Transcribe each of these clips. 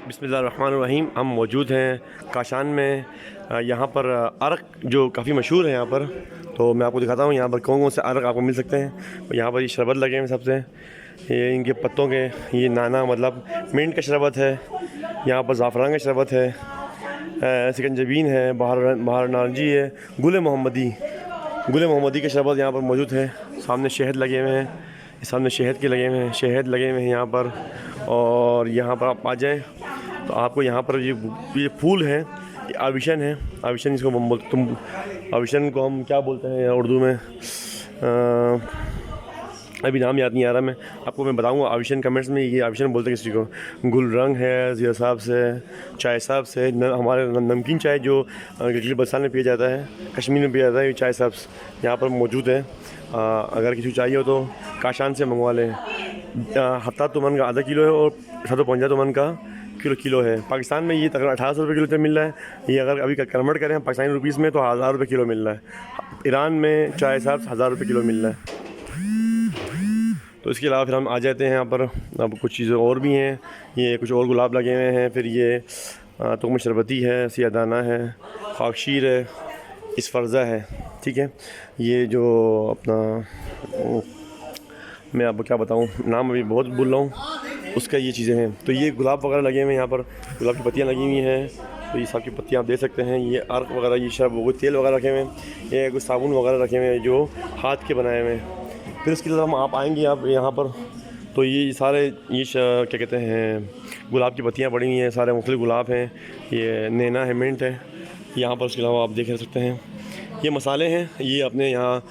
बिस्मिल्लाहिर्रहमानिर्रहीम। हम मौजूद हैं काशान में। यहाँ पर अरक जो काफ़ी मशहूर है यहाँ पर, तो मैं आपको दिखाता हूँ यहाँ पर कौन कौन से अरक आपको मिल सकते हैं। यहाँ पर ये शरबत लगे हैं सबसे, ये इनके पत्तों के, ये नाना मतलब मिंट का शरबत है, यहाँ पर ज़ाफ़रान का शरबत है, सिकंजबीन है, बहार नारंजी है, गुल मोहम्मदी के शरबत यहाँ पर मौजूद है। सामने शहद लगे हुए हैं, सामने शहद लगे हुए हैं यहाँ पर। और यहाँ पर आप आ जाएँ तो आपको यहाँ पर ये फूल है, ये आविशन है। आविशन इसको आविशन को हम क्या बोलते हैं उर्दू में, अभी नाम याद नहीं आ रहा। मैं बताऊंगा आविशन कमेंट्स में। ये आविशन बोलते हैं किसी को। गुल रंग है, ज़िया साहब से, चाय साहब से, हमारे नमकीन चाय जो बलसाल में पिया जाता है, कश्मीर में पिया जाता है, ये चाय साहब यहाँ पर मौजूद है। अगर किसी को चाहिए हो तो काशान से मंगवा लें। 70 तुमन का आधा किलो है और 750 तुमन का किलो है। पाकिस्तान में ये तकरीबन 1800 रुपये किलो मिल रहा है। ये अगर अभी कन्वर्ट करें पाकिस्तानी रुपीज़ में तो 1000 रुपये किलो मिल रहा है। ईरान में चाय साहब 1000 रुपये किलो मिल रहा है। तो इसके अलावा फिर हम आ जाते हैं यहाँ पर। अब कुछ चीज़ें और भी हैं, ये कुछ और गुलाब लगे हुए हैं। फिर ये तुम शरबती है, सियादाना है, खाकशीर है, इसफर्ज़ा है, ठीक है। ये जो अपना मैं आपको क्या बताऊँ, नाम अभी बहुत भूल रहा हूँ उसका, ये चीज़ें हैं। तो ये गुलाब वगैरह लगे हुए हैं यहाँ पर, गुलाब की पत्तियाँ लगी हुई हैं। तो ये सब की पत्तियाँ आप दे सकते हैं। ये अर्क वगैरह, ये शरब, तेल वगैरह रखे हुए हैं, ये कुछ साबुन वगैरह रखे हुए हैं जो हाथ के बनाए हुए हैं। फिर इसके अलावा हम आप आएंगे आप यहाँ पर तो ये सारे क्या कहते हैं, गुलाब की पत्तियाँ पड़ी हुई हैं, सारे मुख्तलिफ गुलाब हैं। ये नैना है, मिंट है यहाँ पर। उसके अलावा आप देख सकते हैं ये मसाले हैं, ये अपने यहाँ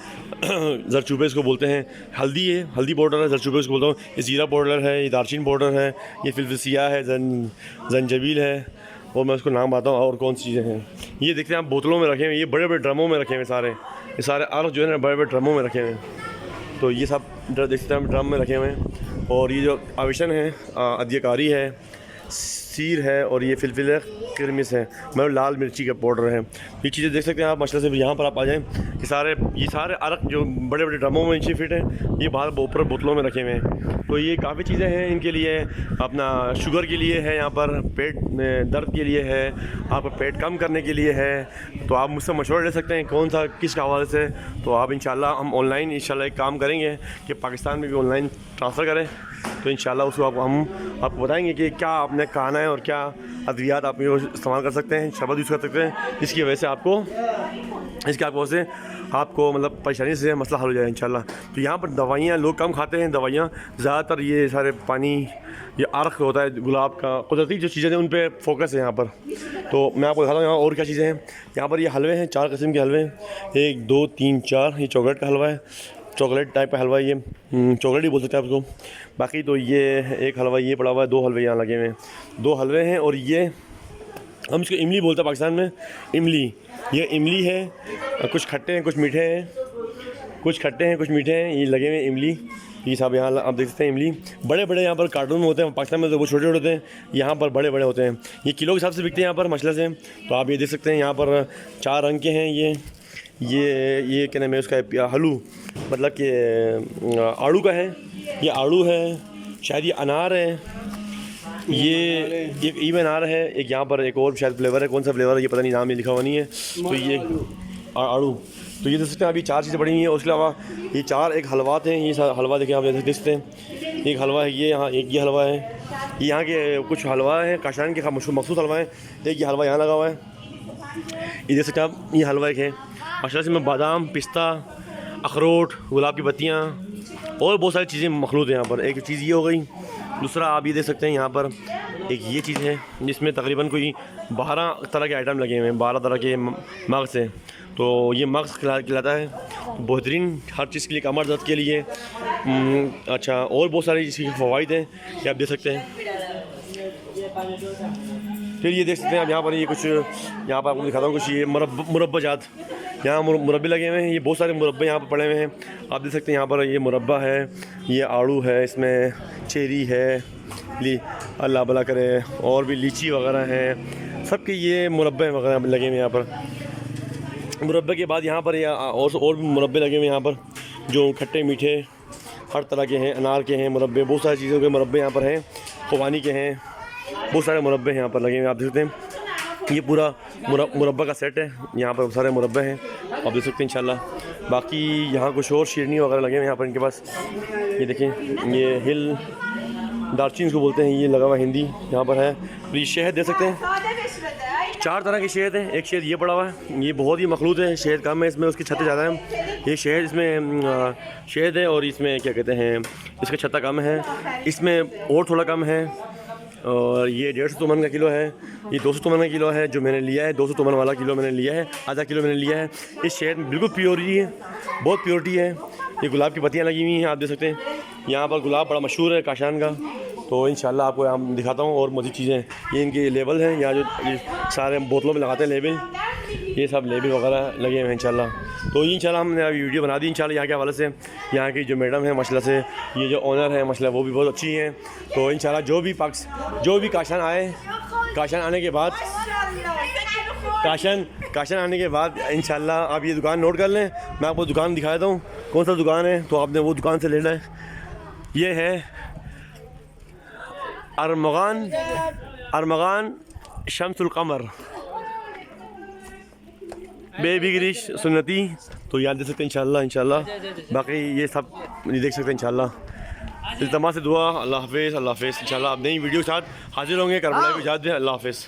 ज़रचूबे इसको बोलते हैं। हल्दी है, हल्दी पाउडर है, ज़रचूबे इसको बोलता हूँ। ये ज़ीरा पाउडर है, ये दालचीनी पाउडर है, ये फिल्फिसिया है, जंजबील है, और मैं उसको नाम बताऊँ और कौन सी चीज़ें हैं। ये देखते हैं आप बोतलों में रखे हुए, ये बड़े बड़े ड्रमों में रखे हुए ये सारे अर्क जो है ना बड़े बड़े ड्रमों में रखे हुए हैं। तो ये सब देख सकते हैं हम ड्रम में रखे हुए हैं। और ये जो आविशन है, अदयकारी है, सीर है, और ये फिलफिल है, किरमिस है, मतलब लाल मिर्ची का पाउडर है। ये चीज़ें देख सकते हैं आप मसले से। यहाँ पर आप आ जाएँ, ये सारे अरक जो बड़े बड़े ड्रमों में नीचे फिट हैं, ये बाहर ऊपर बोतलों में रखे हुए हैं। तो ये काफ़ी चीज़ें हैं इनके लिए। अपना शुगर के लिए है, यहाँ पर पेट में दर्द के लिए है, आपका पेट कम करने के लिए है। तो आप मुझसे मशवरा ले सकते हैं कौन सा किस हवाले से। तो आप इंशाल्लाह हम ऑनलाइन इंशाल्लाह एक काम करेंगे कि पाकिस्तान में भी ऑनलाइन ट्रांसफ़र करें। तो इंशाल्लाह उसको हम आपको बताएंगे कि क्या आपने खाना है और क्या अद्वियात आप इस्तेमाल कर सकते हैं, शरबत यूज़ कर सकते हैं, जिसकी वजह से आपको मतलब परेशानी से मसला हल हो जाए इंशाल्लाह। तो यहाँ पर दवाइयाँ लोग कम खाते हैं, दवाइयाँ ज़्यादातर ये सारे पानी, ये अर्क होता है गुलाब का, कुदरती जो चीज़ें हैं उन पे फोकस है यहाँ पर। तो मैं आपको दिखाता हूँ यहाँ और क्या चीज़ें हैं। यहाँ पर ये हलवे हैं, 4 किस्म के हलवे हैं, 1 2 3 4। ये चॉकलेट का हलवा है, चॉकलेट टाइप का हलवा है, ये चॉकलेट ही बोल सकते हैं आप उसको। बाकी तो ये एक हलवा ये पड़ा हुआ है, 2 हलवे यहाँ लगे हुए हैं, 2 हलवे हैं। और ये हम इसको इमली बोलते हैं पाकिस्तान में, इमली। ये इमली है, कुछ खट्टे हैं कुछ मीठे हैं, ये लगे हुए हैं इमली। ये सब यहाँ आप देख सकते हैं इमली। बड़े बड़े यहाँ पर कार्टून में होते हैं, पाकिस्तान में तो वो छोटे छोटे होते हैं, यहाँ पर बड़े बड़े होते हैं। ये किलो के हिसाब से बिकते हैं यहाँ पर मसले से। तो आप ये देख सकते हैं यहाँ पर 4 रंग के हैं। ये क्या नाम है उसका, हलू मतलब कि आड़ू का है, ये आड़ू है, शायद ये अनार है, ये एक ईव अनार है, एक यहाँ पर एक और शायद फ्लेवर है, कौन सा फ्लेवर है ये पता नहीं, नाम ये लिखा हुआ नहीं है। तो ये आड़ू। तो ये देख सकते हैं अभी 4 चीज़ें पड़ी हुई हैं। उसके अलावा ये 4 एक हलवात हैं। ये हलवा देखें आप देख सकते हैं, एक हलवा है ये, यहाँ एक ये हलवा है, ये यहाँ के कुछ हलवा है काशान के मखसूस हलवा है। एक ये हलवा यहाँ लगा हुआ है, ये देख सकते हैं आप, ये हलवा एक है। माशाल्लाह से में बादाम, पिस्ता, अखरोट, गुलाब की पत्तियाँ और बहुत सारी चीज़ें मखलूत हैं यहाँ पर। एक चीज़ ये हो गई। दूसरा आप ये देख सकते हैं यहाँ पर एक ये चीज़ है जिसमें तकरीबन कोई 12 तरह के आइटम लगे हुए हैं, 12 तरह के मग्स हैं। तो ये मग्स खिलाता है, बेहतरीन हर चीज़ के लिए, कमर दर्द के लिए। अच्छा, और बहुत सारी इसकी फ़वाइद हैं ये आप देख सकते हैं। फिर ये देख सकते हैं आप यहाँ पर ये कुछ, यहाँ पर आपको दिखाता हूँ कुछ ये मुरब्बा जात, यहाँ मुरब्बे लगे हुए हैं। ये बहुत सारे मुरब्बे यहाँ पर पड़े हुए हैं, आप देख सकते हैं। यहाँ पर ये मुरब्बा है, ये आड़ू है, इसमें चेरी है, अल्लाह भला करे, और भी लीची वगैरह हैं, सबके ये मुरब्बे वगैरह लगे हुए हैं यहाँ पर। मुरब्बे के बाद यहाँ पर ये और भी मुरब्बे लगे हुए हैं यहाँ पर, जो खट्टे मीठे हर तरह के हैं, अनार के हैं मुरब्बे, बहुत सारी चीज़ों के मुरब्बे यहाँ पर हैं, खुबानी के हैं। बहुत सारे मुरब्बे हैं यहाँ पर लगे हुए, आप देख सकते हैं। ये पूरा मुरब्बा का सेट है, यहाँ पर सारे मुरब्बे हैं, आप देख सकते हैं इंशाल्लाह। बाकी यहाँ कुछ और शेरनी वगैरह लगे हुए हैं यहाँ पर इनके पास। ये देखें, ये हिल दालचीनी को बोलते हैं, ये लगा हुआ हिंदी यहाँ पर है। तो ये शहद दे सकते हैं, 4 तरह के शहद हैं। एक शहद ये पड़ा हुआ है, ये बहुत ही मखलूत है, शहद कम है इसमें, उसकी छत्ते ज़्यादा है। ये शहद, इसमें शहद है और इसमें क्या कहते हैं, इसका छत्ता कम है, इसमें और थोड़ा कम है। और ये 150 तुमन का किलो है, ये 200 तुमन का किलो है जो मैंने लिया है। 200 तुमन वाला किलो मैंने लिया है, आधा किलो मैंने लिया है। इस शहद में बिल्कुल प्योरिटी है, बहुत प्योरिटी है। ये गुलाब की पत्तियाँ लगी हुई हैं, आप देख सकते हैं। यहाँ पर गुलाब बड़ा मशहूर है काशान का, तो इंशाल्लाह आपको हम दिखाता हूँ और मज़ीद चीज़ें। ये इनके लेबल हैं, यहाँ जो ये सारे बोतलों में लगाते हैं लेबल, ये सब लेबल वगैरह लगे हुए हैं इंशाल्लाह। तो इंशाल्लाह हमने अभी वीडियो बना दी इंशाल्लाह यहाँ के हवाले से। यहाँ की जो मैडम है माशाल्लाह से, ये जो ओनर है माशाल्लाह वो भी बहुत अच्छी हैं। तो इंशाल्लाह जो भी काशान आए, काशान आने के बाद इंशाल्लाह आप ये दुकान नोट कर लें। मैं आपको दुकान दिखा देता हूँ कौन सा दुकान है, तो आपने वो दुकान से लेना है। ये है अरमगान शम्सुल कमर बेबी गिरीश सुन्नती। तो याद दे सकते हैं इंशाल्लाह। बाकी ये सब देख सकते हैं इंशाल्लाह। इल्तमा से दुआ, अल्लाह हाफ़िज़ इंशाल्लाह। आप नई वीडियो के साथ हाजिर होंगे। करबला की इजाज़त दें, अल्लाह हाफ़िज़।